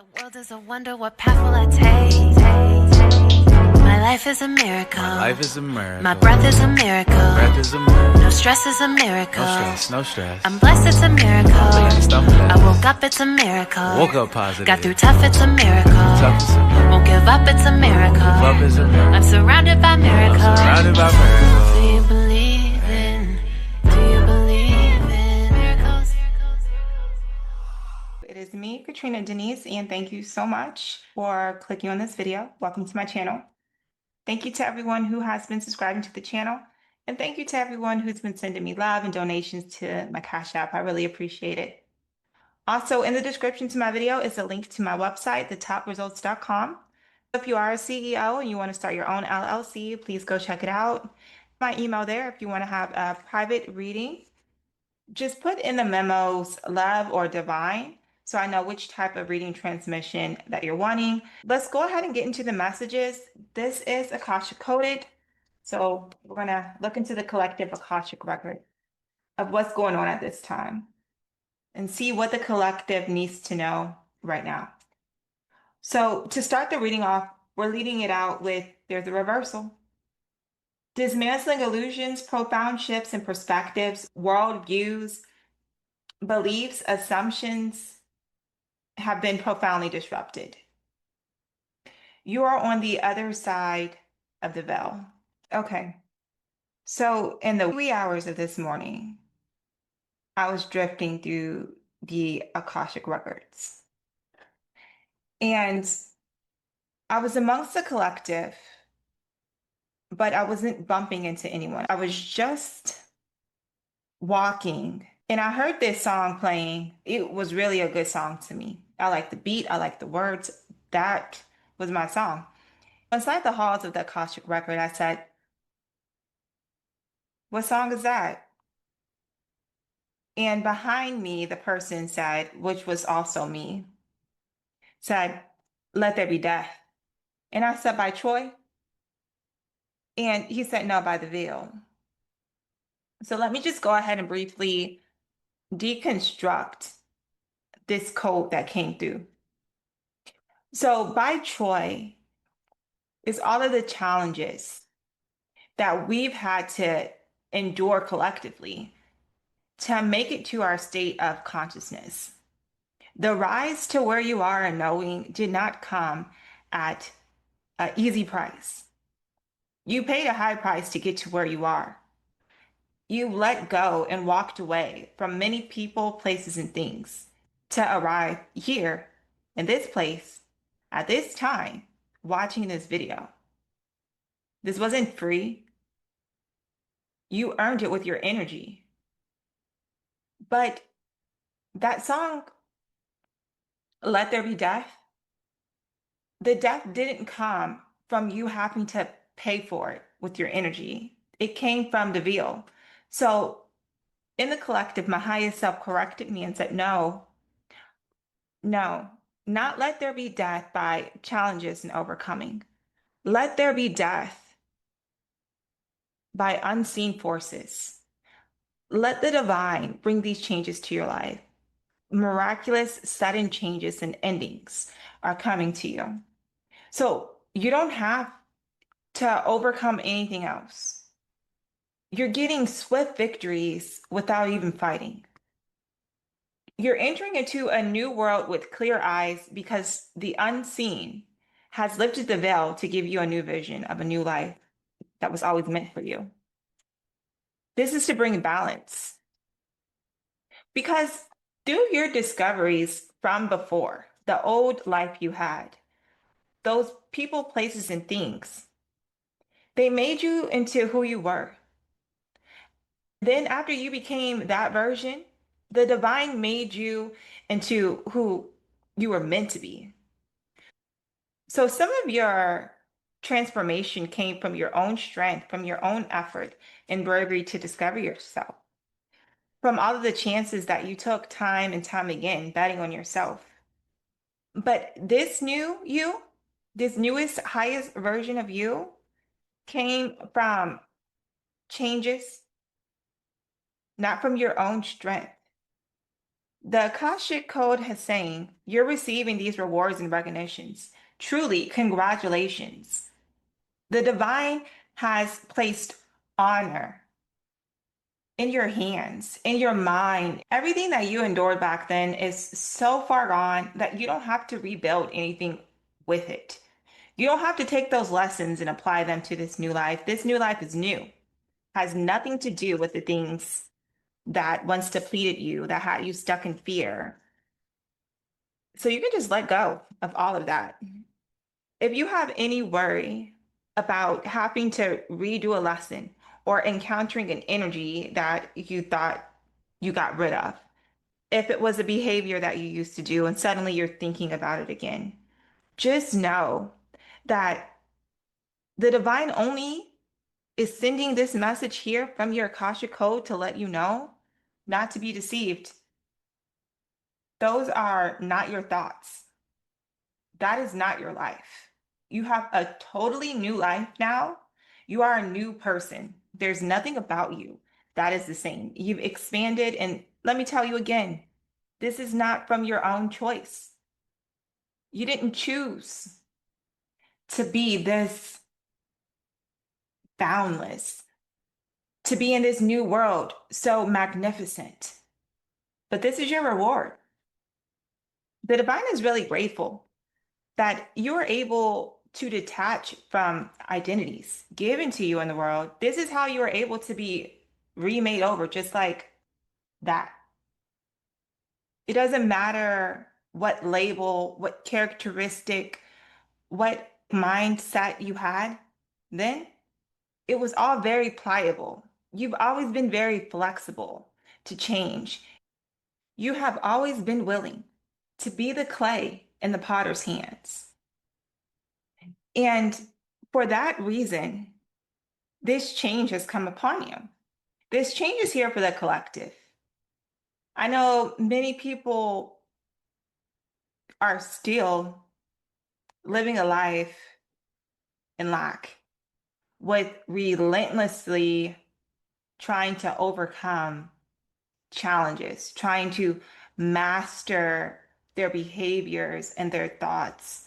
The world is a wonder, what path will I take? My life is a miracle. My life is a miracle. My breath is a miracle. Breath is a miracle. No stress is a miracle. No stress, no stress. I'm blessed, it's a miracle. I woke up, it's a miracle. Woke up positive. Got through tough, it's a miracle. Tough is a miracle. Won't give up, it's a miracle. Give up is a miracle. I'm surrounded by miracles. I'm surrounded by miracles. Do you believe in? Do you believe in miracles? It is me, Katrina Denise, and thank you so much for clicking on this video. Welcome to my channel. Thank you to everyone who has been subscribing to the channel, and thank you to everyone who's been sending me love and donations to my Cash App. I really appreciate it. Also, in the description to my video is a link to my website, thetopresults.com. If you are a CEO and you want to start your own LLC, please go check it out. My email there if you want to have a private reading. Just put in the memos love or divine so I know which type of reading transmission that you're wanting. Let's go ahead and get into the messages. This is Akashic coded. So we're going to look into the collective Akashic record of what's going on at this time and see what the collective needs to know right now. So to start the reading off, we're leading it out with there's a reversal. Dismantling illusions, profound shifts in perspectives, worldviews, beliefs, assumptions have been profoundly disrupted. You are on the other side of the veil. Okay. So in the wee hours of this morning, I was drifting through the Akashic records. And I was amongst the collective, but I wasn't bumping into anyone. I was just walking, and I heard this song playing. It was really a good song to me. I like the beat, I like the words. That was my song. Inside the halls of the Akashic record, I said, "What song is that?" And behind me, the person said, which was also me, said, "Let there be death." And I said, "By Troy?" And he said, "No, by the veil." So let me just go ahead and briefly deconstruct this code that came through. So by Troy is all of the challenges that we've had to endure collectively to make it to our state of consciousness. The rise to where you are and knowing did not come at an easy price. You paid a high price to get to where you are. You let go and walked away from many people, places, and things to arrive here in this place at this time watching this video. This wasn't free. You earned it with your energy. But that song, Let There Be Death, the death didn't come from you having to pay for it with your energy. It came from the veil. So in the collective, my highest self corrected me and said, no, not let there be death by challenges and overcoming. Let there be death by unseen forces. Let the divine bring these changes to your life. Miraculous, sudden changes and endings are coming to you. So you don't have to overcome anything else. You're getting swift victories without even fighting. You're entering into a new world with clear eyes because the unseen has lifted the veil to give you a new vision of a new life that was always meant for you. This is to bring balance. Because through your discoveries from before, the old life you had, those people, places, and things, they made you into who you were. Then after you became that version, the divine made you into who you were meant to be. So some of your transformation came from your own strength, from your own effort and bravery to discover yourself, from all of the chances that you took time and time again, betting on yourself. But this new you, this newest, highest version of you came from changes, not from your own strength. The Akashic Code has saying you're receiving these rewards and recognitions. Truly, congratulations. The divine has placed honor in your hands, in your mind. Everything that you endured back then is so far gone that you don't have to rebuild anything with it. You don't have to take those lessons and apply them to this new life. This new life is new, has nothing to do with the things that once depleted you, that had you stuck in fear. So you can just let go of all of that. If you have any worry about having to redo a lesson or encountering an energy that you thought you got rid of, if it was a behavior that you used to do and suddenly you're thinking about it again, just know that the divine only is sending this message here from your Akashic code to let you know not to be deceived. Those are not your thoughts. That is not your life. You have a totally new life now. You are a new person. There's nothing about you that is the same. You've expanded, and let me tell you again, this is not from your own choice. You didn't choose to be this boundless, to be in this new world so magnificent. But this is your reward. The divine is really grateful that you're able to detach from identities given to you in the world. This is how you are able to be remade over, just like that. It doesn't matter what label, what characteristic, what mindset you had then. It was all very pliable. You've always been very flexible to change. You have always been willing to be the clay in the potter's hands. And for that reason, this change has come upon you. This change is here for the collective. I know many people are still living a life in lack with relentlessly trying to overcome challenges, trying to master their behaviors and their thoughts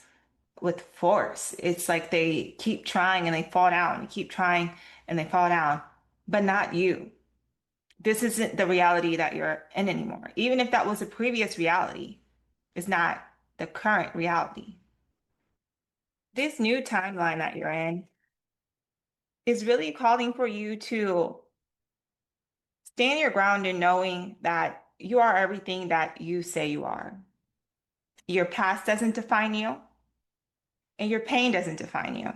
with force. It's like they keep trying and they fall down, and keep trying and they fall down, but not you. This isn't the reality that you're in anymore. Even if that was a previous reality, it's not the current reality. This new timeline that you're in is really calling for you to stand your ground in knowing that you are everything that you say you are. Your past doesn't define you, and your pain doesn't define you.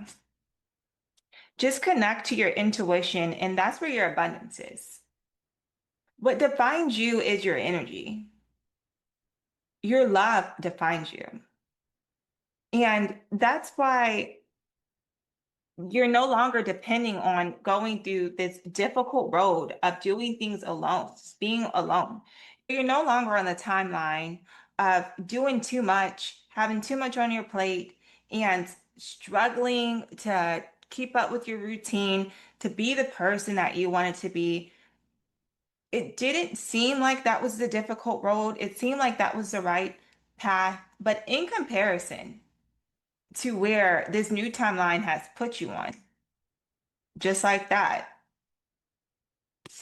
Just connect to your intuition, and that's where your abundance is. What defines you is your energy. Your love defines you. And that's why you're no longer depending on going through this difficult road of doing things alone, being alone. You're no longer on the timeline of doing too much, having too much on your plate, and struggling to keep up with your routine, to be the person that you wanted to be. It didn't seem like that was the difficult road. It seemed like that was the right path. But in comparison to where this new timeline has put you on, just like that,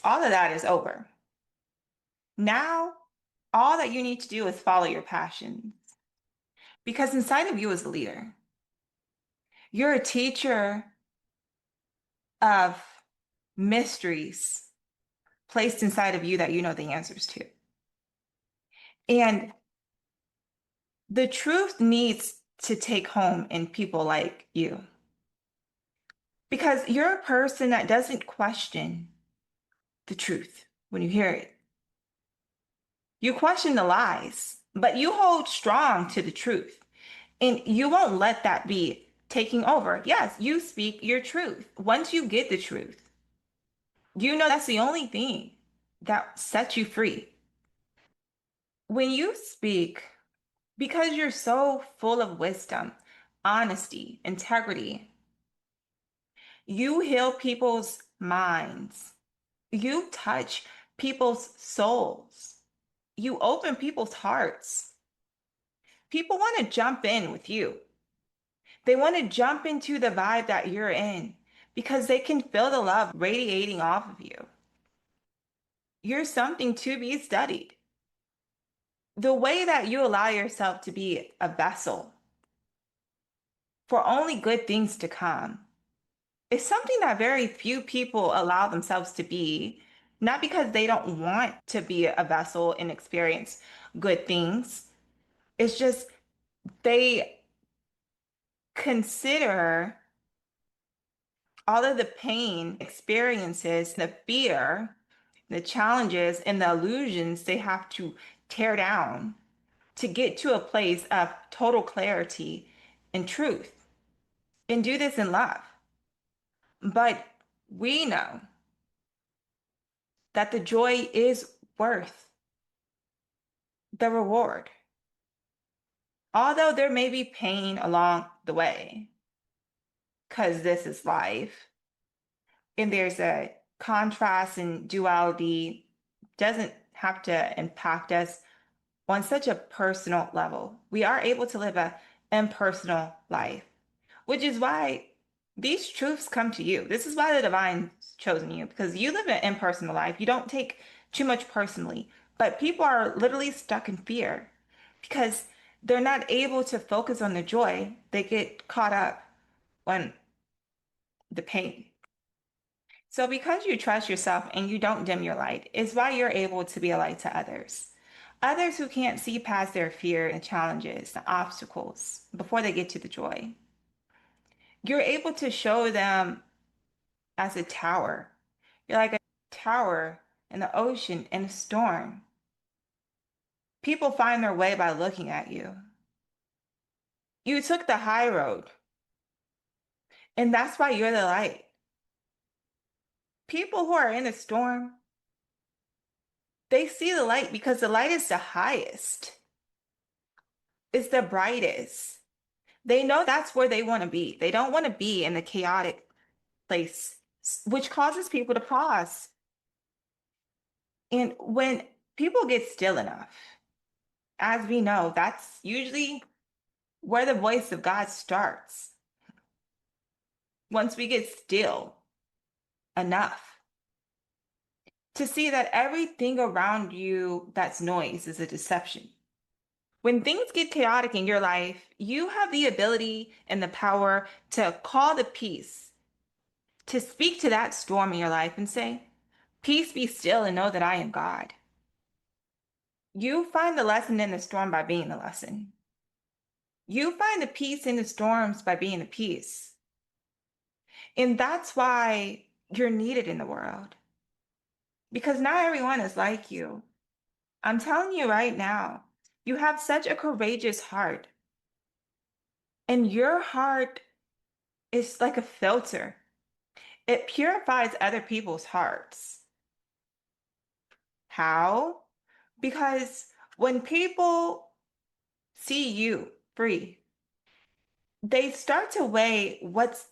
all of that is over. Now, all that you need to do is follow your passions because inside of you is a leader. You're a teacher of mysteries placed inside of you that you know the answers to. And the truth needs to take home in people like you because you're a person that doesn't question the truth when you hear it. You question the lies, but you hold strong to the truth. And you won't let that be taking over. Yes, you speak your truth. Once you get the truth, you know that's the only thing that sets you free. When you speak, because you're so full of wisdom, honesty, integrity, you heal people's minds. You touch people's souls. You open people's hearts. People want to jump in with you. They want to jump into the vibe that you're in because they can feel the love radiating off of you. You're something to be studied. The way that you allow yourself to be a vessel for only good things to come is something that very few people allow themselves to be, not because they don't want to be a vessel and experience good things. It's just they consider all of the pain, experiences, the fear, the challenges, and the illusions they have to tear down to get to a place of total clarity and truth, and do this in love. But we know that the joy is worth the reward. Although there may be pain along the way, because this is life, and there's a contrast and duality, doesn't have to impact us on such a personal level. We are able to live a impersonal life, which is why these truths come to you. This is why the divine's chosen you, because you live an impersonal life. You don't take too much personally. But people are literally stuck in fear because they're not able to focus on the joy. They get caught up on the pain. So because you trust yourself and you don't dim your light, is why you're able to be a light to others. Others who can't see past their fear and challenges, the obstacles, before they get to the joy. You're able to show them as a tower. You're like a tower in the ocean in a storm. People find their way by looking at you. You took the high road, and that's why you're the light. People who are in a storm, they see the light because the light is the highest. It's the brightest. They know that's where they want to be. They don't want to be in the chaotic place, which causes people to pause. And when people get still enough, as we know, that's usually where the voice of God starts. Once we get still enough to see that everything around you that's noise is a deception. When things get chaotic in your life, you have the ability and the power to call the peace, to speak to that storm in your life and say, peace be still and know that I am God. You find the lesson in the storm by being the lesson. You find the peace in the storms by being the peace. And that's why you're needed in the world. Because not everyone is like you. I'm telling you right now, you have such a courageous heart. And your heart is like a filter. It purifies other people's hearts. How? Because when people see you free, they start to weigh what's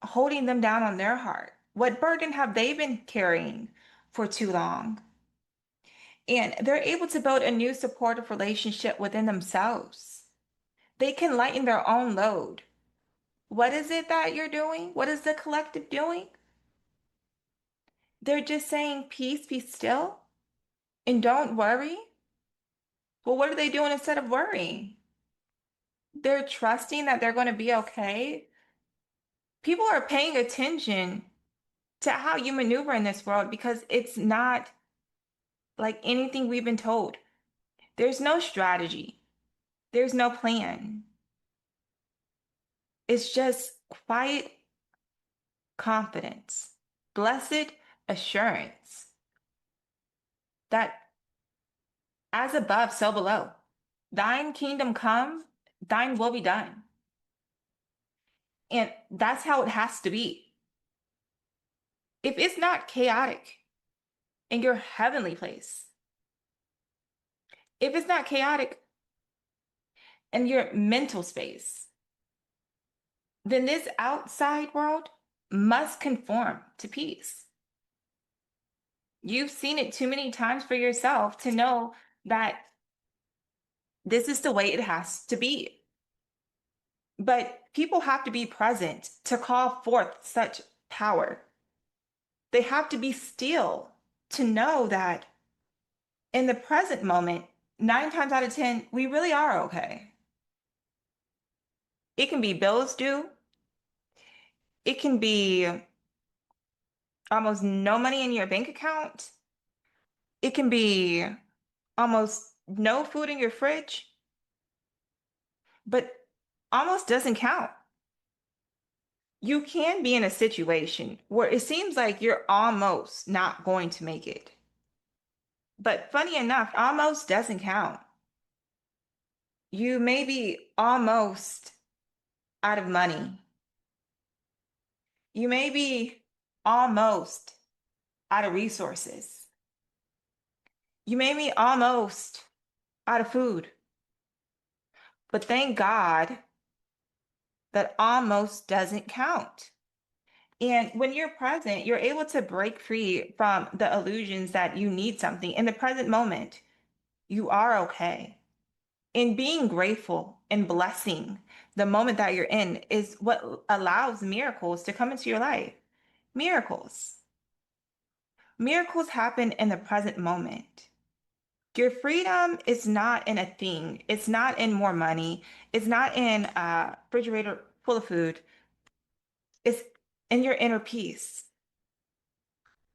holding them down on their heart. What burden have they been carrying for too long? And they're able to build a new supportive relationship within themselves. They can lighten their own load. What is it that you're doing? What is the collective doing? They're just saying, peace, be still, and don't worry. Well, what are they doing instead of worrying? They're trusting that they're going to be okay. People are paying attention to how you maneuver in this world because it's not like anything we've been told. There's no strategy, there's no plan. It's just quiet confidence, blessed assurance that as above, so below. Thine kingdom come, thine will be done. And that's how it has to be. If it's not chaotic in your heavenly place, if it's not chaotic in your mental space, then this outside world must conform to peace. You've seen it too many times for yourself to know that this is the way it has to be. But people have to be present to call forth such power. They have to be still to know that in the present moment, 9 times out of 10, we really are okay. It can be bills due, it can be almost no money in your bank account, it can be almost no food in your fridge, but almost doesn't count. You can be in a situation where it seems like you're almost not going to make it. But funny enough, almost doesn't count. You may be almost out of money. You may be almost out of resources. You may be almost out of food. But thank God that almost doesn't count. And when you're present, you're able to break free from the illusions that you need something. In the present moment, you are okay. And being grateful and blessing the moment that you're in is what allows miracles to come into your life. Miracles. Miracles happen in the present moment. Your freedom is not in a thing. It's not in more money. It's not in a refrigerator full of food. It's in your inner peace.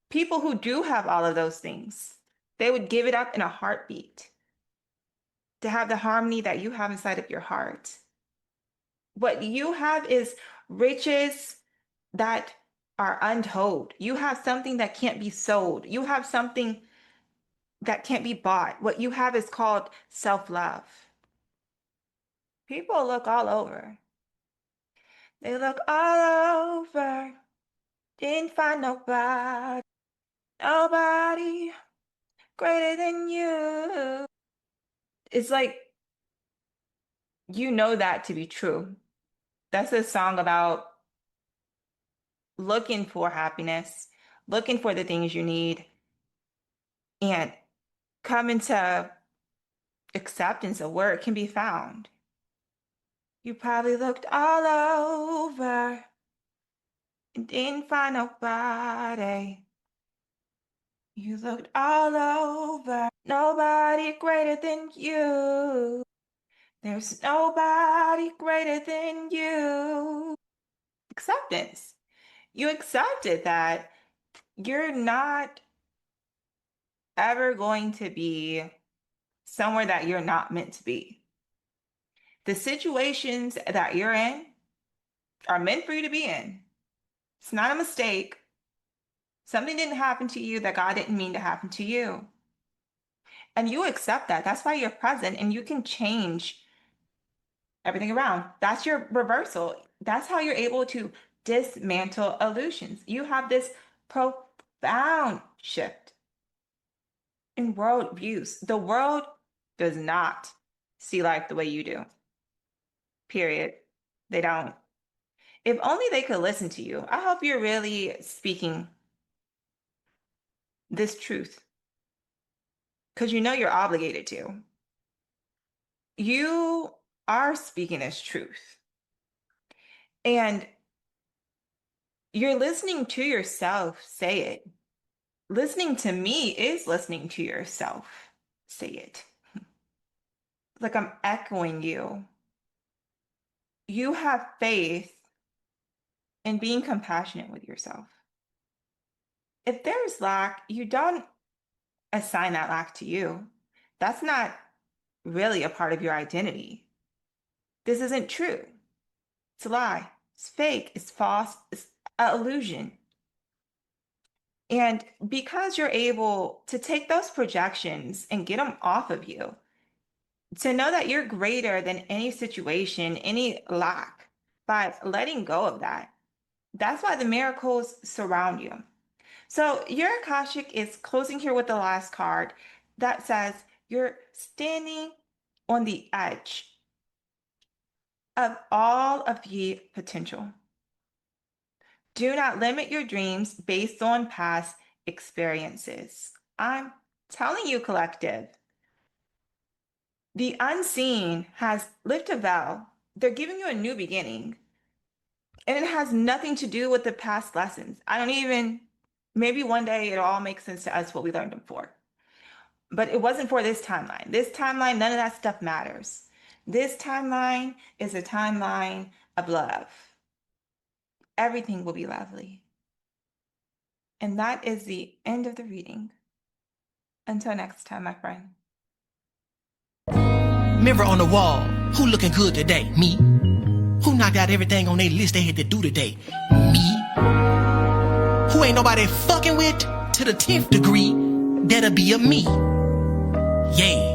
People who do have all of those things, they would give it up in a heartbeat to have the harmony that you have inside of your heart. What you have is riches that are untold. You have something that can't be sold. You have something that can't be bought. What you have is called self-love. People look all over. They look all over. Didn't find nobody. Nobody greater than you. It's like you know that to be true. That's a song about looking for happiness, looking for the things you need, and coming to acceptance of where it can be found. You probably looked all over and didn't find nobody. You looked all over, nobody greater than you. There's nobody greater than you. Acceptance. You accepted that you're not ever going to be somewhere that you're not meant to be. The situations that you're in are meant for you to be in. It's not a mistake. Something didn't happen to you that God didn't mean to happen to you. And you accept that. That's why you're present and you can change everything around. That's your reversal. That's how you're able to dismantle illusions. You have this profound shift in world views. The world does not see life the way you do. Period. They don't. If only they could listen to you. I hope you're really speaking this truth because you know you're obligated to. You are speaking this truth. And you're listening to yourself say it. Listening to me is listening to yourself say it. Like I'm echoing you. You have faith in being compassionate with yourself. If there's lack, you don't assign that lack to you. That's not really a part of your identity. This isn't true. It's a lie. It's fake. It's false. It's an illusion. And because you're able to take those projections and get them off of you, to know that you're greater than any situation, any lack, by letting go of that, that's why the miracles surround you. So your Akashic is closing here with the last card that says you're standing on the edge of all of the potential. Do not limit your dreams based on past experiences. I'm telling you, collective, The unseen has lift a veil. They're giving you a new beginning. And it has nothing to do with the past lessons. Maybe one day it'll all make sense to us what we learned them for. But it wasn't for this timeline. This timeline, none of that stuff matters. This timeline is a timeline of love. Everything will be lovely. And that is the end of the reading. Until next time, my friend. Mirror on the wall, who looking good today? Me. Who knocked out everything on their list they had to do today? Me. Who ain't nobody fucking with to the 10th degree? That'll be a me. Yeah.